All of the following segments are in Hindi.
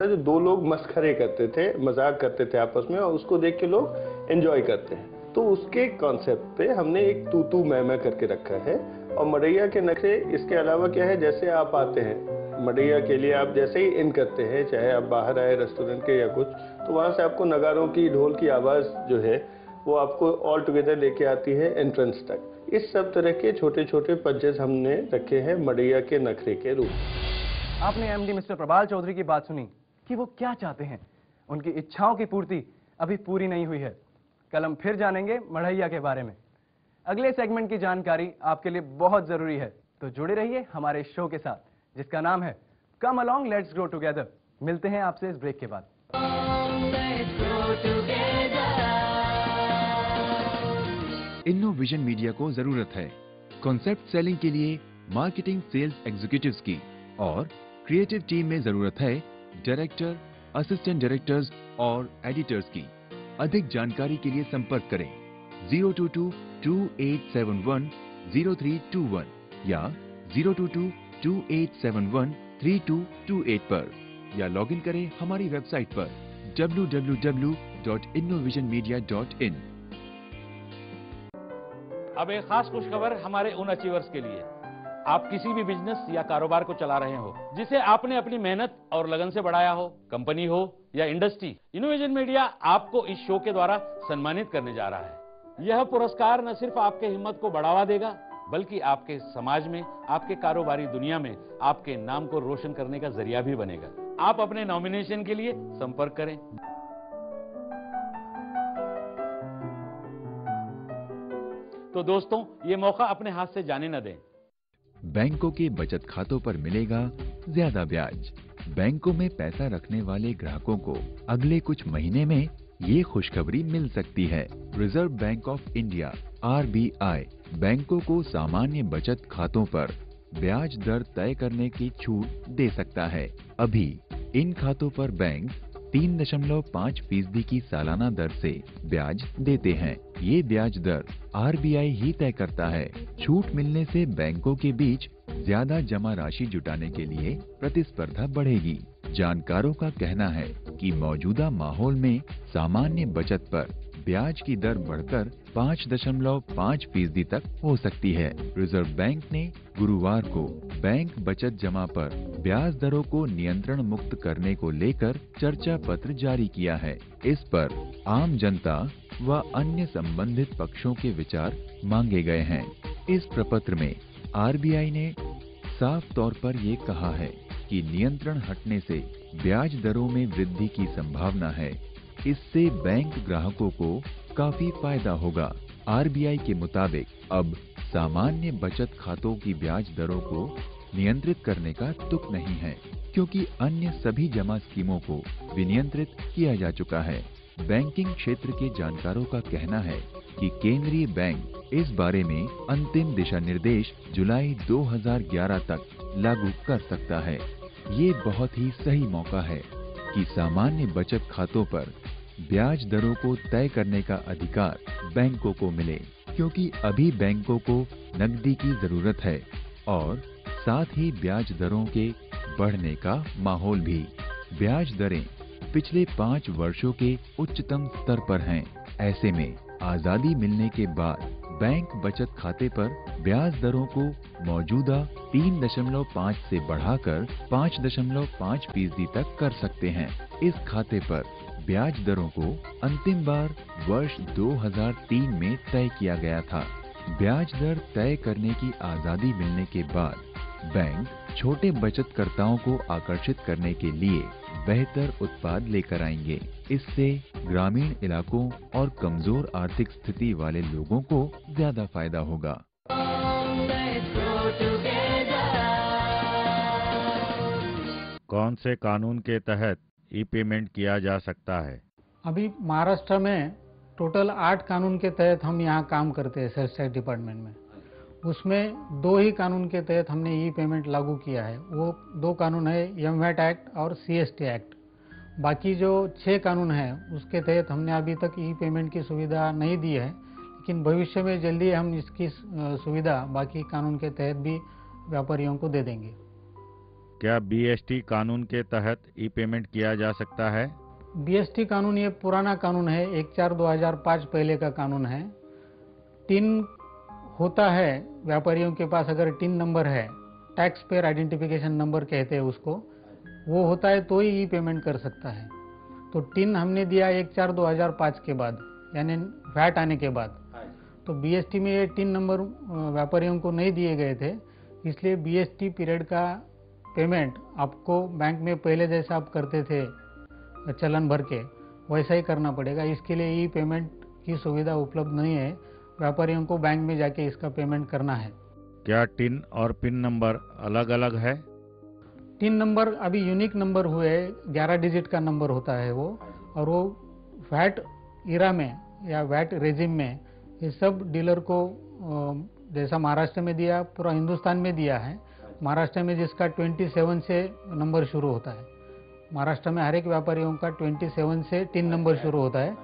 जो दो लोग मस्खरे करते थे, मजाक करते थे आपस में, और उसको देख के लोग एंजॉय करते हैं। तो उसके कॉन्सेप्ट पे हमने एक तू तू मैं करके रखा है। और मडैया के नखरे इसके अलावा क्या है, जैसे आप आते हैं मडैया के लिए, आप जैसे ही इन करते हैं, चाहे आप बाहर आए रेस्टोरेंट के या कुछ, तो वहाँ से आपको नगारों की, ढोल की आवाज़ जो है वो आपको ऑल टुगेदर लेके आती है एंट्रेंस तक। इस सब तरह के छोटे छोटे पंचेस हमने रखे हैं मडैया के नखरे के रूप में। आपने एमडी मिस्टर प्रभाल चौधरी की बात सुनी कि वो क्या चाहते हैं। उनकी इच्छाओं की पूर्ति अभी पूरी नहीं हुई है। कल हम फिर जानेंगे मडैया के बारे में। अगले सेगमेंट की जानकारी आपके लिए बहुत जरूरी है, तो जुड़े रहिए हमारे शो के साथ, जिसका नाम है come along let's grow together. मिलते हैं आपसे इस ब्रेक के बाद। इनोविजन मीडिया को जरूरत है कॉन्सेप्ट सेलिंग के लिए मार्केटिंग सेल्स एग्जीक्यूटिव्स की, और क्रिएटिव टीम में जरूरत है डायरेक्टर, असिस्टेंट डायरेक्टर्स और एडिटर्स की। अधिक जानकारी के लिए संपर्क करें 022-2871-0321 या 022-2871-3228 पर, या लॉगिन करें हमारी वेबसाइट पर www.innovisionmedia.in। अब एक खास खुशखबर हमारे उन अचीवर्स के लिए। आप किसी भी बिजनेस या कारोबार को चला रहे हो जिसे आपने अपनी मेहनत और लगन से बढ़ाया हो, कंपनी हो या इंडस्ट्री, इनोवेशन मीडिया आपको इस शो के द्वारा सम्मानित करने जा रहा है। यह पुरस्कार न सिर्फ आपके हिम्मत को बढ़ावा देगा, बल्कि आपके समाज में, आपके कारोबारी दुनिया में आपके नाम को रोशन करने का जरिया भी बनेगा। आप अपने नॉमिनेशन के लिए संपर्क करें। तो दोस्तों, ये मौका अपने हाथ से जाने न दें। बैंकों के बचत खातों पर मिलेगा ज्यादा ब्याज। बैंकों में पैसा रखने वाले ग्राहकों को अगले कुछ महीने में ये खुशखबरी मिल सकती है। Reserve bank of India (RBI) बैंकों को सामान्य बचत खातों पर ब्याज दर तय करने की छूट दे सकता है। अभी इन खातों पर बैंक 3.5% की सालाना दर से ब्याज देते हैं। ये ब्याज दर RBI ही तय करता है। छूट मिलने से बैंकों के बीच ज्यादा जमा राशि जुटाने के लिए प्रतिस्पर्धा बढ़ेगी। जानकारों का कहना है कि मौजूदा माहौल में सामान्य बचत पर ब्याज की दर बढ़कर 5.5% तक हो सकती है। रिजर्व बैंक ने गुरुवार को बैंक बचत जमा पर ब्याज दरों को नियंत्रण मुक्त करने को लेकर चर्चा पत्र जारी किया है। इस पर आम जनता व अन्य संबंधित पक्षों के विचार मांगे गए हैं। इस प्रपत्र में RBI ने साफ तौर पर ये कहा है कि नियंत्रण हटने से ब्याज दरों में वृद्धि की संभावना है। इससे बैंक ग्राहकों को काफी फायदा होगा। RBI के मुताबिक अब सामान्य बचत खातों की ब्याज दरों को नियंत्रित करने का तुक नहीं है, क्योंकि अन्य सभी जमा स्कीमों को विनियंत्रित किया जा चुका है। बैंकिंग क्षेत्र के जानकारों का कहना है कि केंद्रीय बैंक इस बारे में अंतिम दिशा निर्देश जुलाई 2011 तक लागू कर सकता है। ये बहुत ही सही मौका है कि सामान्य बचत खातों पर ब्याज दरों को तय करने का अधिकार बैंकों को मिले, क्योंकि अभी बैंकों को नकदी की जरूरत है और साथ ही ब्याज दरों के बढ़ने का माहौल भी। ब्याज दरें पिछले 5 वर्षों के उच्चतम स्तर पर हैं। ऐसे में आजादी मिलने के बाद बैंक बचत खाते पर ब्याज दरों को मौजूदा 3.5 से बढ़ाकर 5.5% तक कर सकते हैं। इस खाते पर ब्याज दरों को अंतिम बार वर्ष 2003 में तय किया गया था। ब्याज दर तय करने की आजादी मिलने के बाद बैंक छोटे बचतकर्ताओं को आकर्षित करने के लिए बेहतर उत्पाद लेकर आएंगे। इससे ग्रामीण इलाकों और कमजोर आर्थिक स्थिति वाले लोगों को ज्यादा फायदा होगा। कौन से कानून के तहत ई-पेमेंट किया जा सकता है? अभी महाराष्ट्र में टोटल 8 कानून के तहत हम यहाँ काम करते हैं सेल्स टैक्स डिपार्टमेंट में। उसमें 2 ही कानून के तहत हमने ई-पेमेंट लागू किया है। वो 2 कानून है एमवैट एक्ट और CST एक्ट। बाकी जो 6 कानून हैं उसके तहत हमने अभी तक ई-पेमेंट की सुविधा नहीं दी है, लेकिन भविष्य में जल्दी हम इसकी सुविधा बाकी कानून के तहत भी व्यापारियों को दे देंगे। क्या बीएसटी कानून के तहत ई पेमेंट किया जा सकता है? बीएसटी कानून ये पुराना कानून है, 14/2005 पहले का कानून है। टिन होता है व्यापारियों के पास, अगर टिन नंबर है, टैक्स पेयर आइडेंटिफिकेशन नंबर कहते हैं उसको, वो होता है तो ही ई पेमेंट कर सकता है। तो टिन हमने दिया 14/2005 के बाद, यानी वैट आने के बाद। तो बीएसटी में ये टिन नंबर व्यापारियों को नहीं दिए गए थे, इसलिए बीएसटी पीरियड का पेमेंट आपको बैंक में पहले जैसा आप करते थे चलन भर के, वैसा ही करना पड़ेगा। इसके लिए ई पेमेंट की सुविधा उपलब्ध नहीं है, व्यापारियों को बैंक में जाके इसका पेमेंट करना है। क्या टिन और पिन नंबर अलग अलग है? टिन नंबर अभी यूनिक नंबर हुए, 11 डिजिट का नंबर होता है वो, और वो वैट इरा में या वैट रेजिम में ये सब डीलर को जैसा महाराष्ट्र में दिया, पूरा हिंदुस्तान में दिया है। महाराष्ट्र में जिसका 27 से नंबर शुरू होता है, महाराष्ट्र में हर एक व्यापारियों का 27 से टिन नंबर शुरू होता है।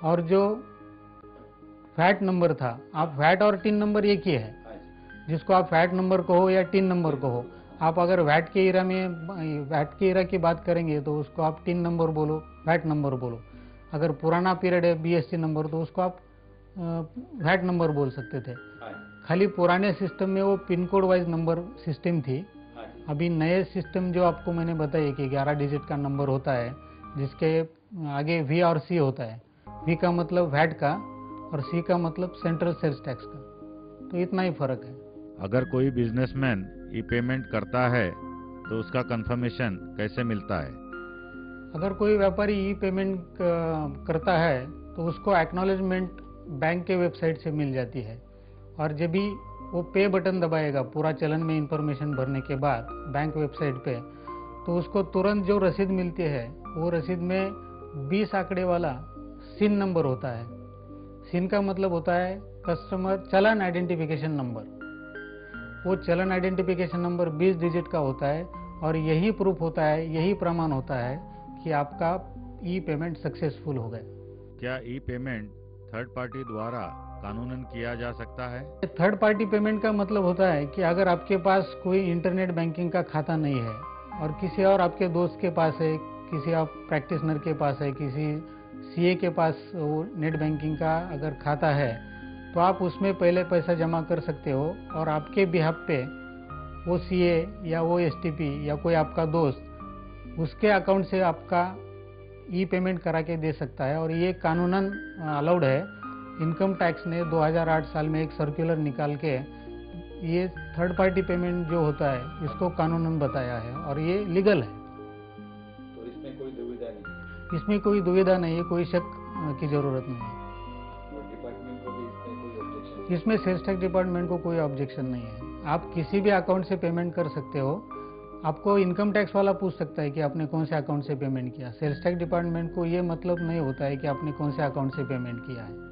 और जो वैट नंबर था, आप वैट और टिन नंबर एक ही है, जिसको आप वैट नंबर कहो या टिन नंबर कहो। आप अगर वैट के इरा की बात करेंगे तो उसको आप टिन नंबर बोलो, वैट नंबर बोलो। अगर पुराना पीरियड है बीएसटी नंबर तो उसको आप वैट नंबर बोल सकते थे। खाली पुराने सिस्टम में वो pin code wise number system थी। अभी नए सिस्टम जो आपको मैंने बताया कि 11 डिजिट का नंबर होता है, जिसके आगे वी और सी होता है। वी का मतलब वैट का और सी का मतलब सेंट्रल सेल्स टैक्स का। तो इतना ही फर्क है। अगर कोई बिजनेसमैन ई पेमेंट करता है तो उसका कंफर्मेशन कैसे मिलता है? अगर कोई व्यापारी ई पेमेंट करता है तो उसको एक्नॉलेजमेंट बैंक के वेबसाइट से मिल जाती है, और जब भी वो पे बटन दबाएगा पूरा चलन में इंफॉर्मेशन भरने के बाद बैंक वेबसाइट पे, तो उसको तुरंत जो रसीद मिलती है, वो रसीद में 20 आंकड़े वाला सिन नंबर होता है। सिन का मतलब होता है कस्टमर चलन आइडेंटिफिकेशन नंबर। वो चलन आइडेंटिफिकेशन नंबर 20 डिजिट का होता है, और यही प्रूफ होता है, यही प्रमाण होता है कि आपका ई पेमेंट सक्सेसफुल हो गया। क्या ई पेमेंट थर्ड पार्टी द्वारा कानूनन किया जा सकता है? थर्ड पार्टी पेमेंट का मतलब होता है कि अगर आपके पास कोई इंटरनेट बैंकिंग का खाता नहीं है और किसी और आपके दोस्त के पास है, किसी आप प्रैक्टिशनर के पास है, किसी सीए के पास वो नेट बैंकिंग का अगर खाता है, तो आप उसमें पहले पैसा जमा कर सकते हो, और आपके बिहाफ पे वो सीए या वो एसटीपी या कोई आपका दोस्त उसके अकाउंट से आपका ई पेमेंट करा के दे सकता है। और ये कानूनन अलाउड है। इनकम टैक्स ने 2008 साल में एक सर्कुलर निकाल के ये थर्ड पार्टी पेमेंट जो होता है इसको कानूनन बताया है, और ये लीगल है। तो इसमें कोई दुविधा नहीं? इसमें कोई दुविधा नहीं है, कोई शक की जरूरत नहीं है। और डिपार्टमेंट को भी इसमें कोई ऑब्जेक्शन? इसमें सेल्स टैक्स डिपार्टमेंट को कोई ऑब्जेक्शन नहीं है। आप किसी भी अकाउंट से पेमेंट कर सकते हो। आपको इनकम टैक्स वाला पूछ सकता है कि आपने कौन से अकाउंट से पेमेंट किया। सेल्स टैक्स डिपार्टमेंट को ये मतलब नहीं होता है कि आपने कौन से अकाउंट से पेमेंट किया है।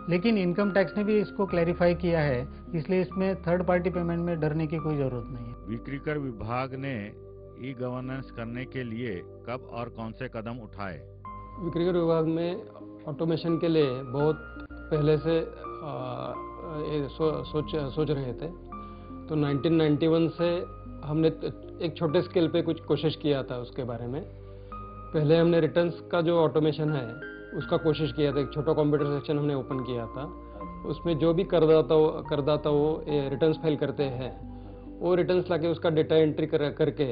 लेकिन इनकम टैक्स ने भी इसको क्लैरिफाई किया है, इसलिए इसमें थर्ड पार्टी पेमेंट में डरने की कोई जरूरत नहीं है। विक्रीकर विभाग ने ई गवर्नेंस करने के लिए कब और कौन से कदम उठाए? विक्रीकर विभाग में ऑटोमेशन के लिए बहुत पहले से सोच रहे थे। तो 1991 से हमने एक छोटे स्केल पे कुछ कोशिश किया था उसके बारे में। पहले हमने रिटर्न्स का जो ऑटोमेशन है उसका कोशिश किया था। एक छोटा कंप्यूटर सेक्शन हमने ओपन किया था। उसमें जो भी करदाता वो रिटर्न्स फाइल करते हैं, वो रिटर्न्स लाके उसका डेटा एंट्री करके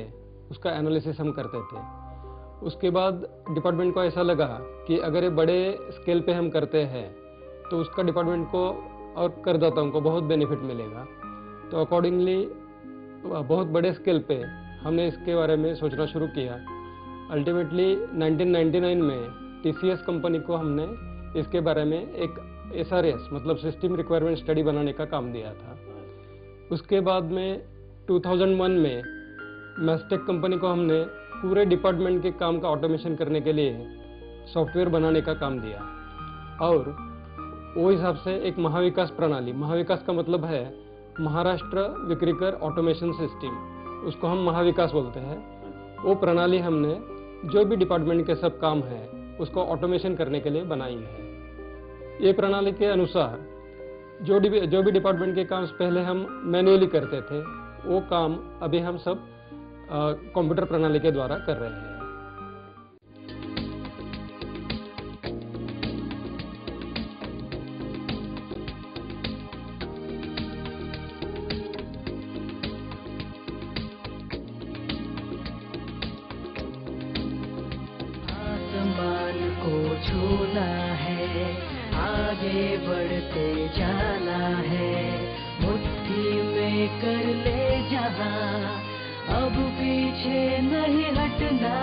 उसका एनालिसिस हम करते थे। उसके बाद डिपार्टमेंट को ऐसा लगा कि अगर ये बड़े स्केल पे हम करते हैं तो उसका डिपार्टमेंट को और करदाताओं को बहुत बेनिफिट मिलेगा। तो अकॉर्डिंगली बहुत बड़े स्केल पे हमने इसके बारे में सोचना शुरू किया। अल्टीमेटली 1999 में टीसीएस कंपनी को हमने इसके बारे में एक एसआरएस मतलब सिस्टम रिक्वायरमेंट स्टडी बनाने का काम दिया था। उसके बाद में 2001 में मैस्टेक कंपनी को हमने पूरे डिपार्टमेंट के काम का ऑटोमेशन करने के लिए सॉफ्टवेयर बनाने का काम दिया। और वो हिसाब से एक महाविकास प्रणाली, महाविकास का मतलब है महाराष्ट्र विक्रीकर ऑटोमेशन सिस्टम, उसको हम महाविकास बोलते हैं। वो प्रणाली हमने जो भी डिपार्टमेंट के सब काम है उसको ऑटोमेशन करने के लिए बनाई है। ये प्रणाली के अनुसार जो भी डिपार्टमेंट के काम पहले हम मैन्युअली करते थे, वो काम अभी हम सब कंप्यूटर प्रणाली के द्वारा कर रहे हैं। आसमान को छूना है, आगे बढ़ते जाना है, मुट्ठी में कर ले जहां, अब पीछे नहीं हटना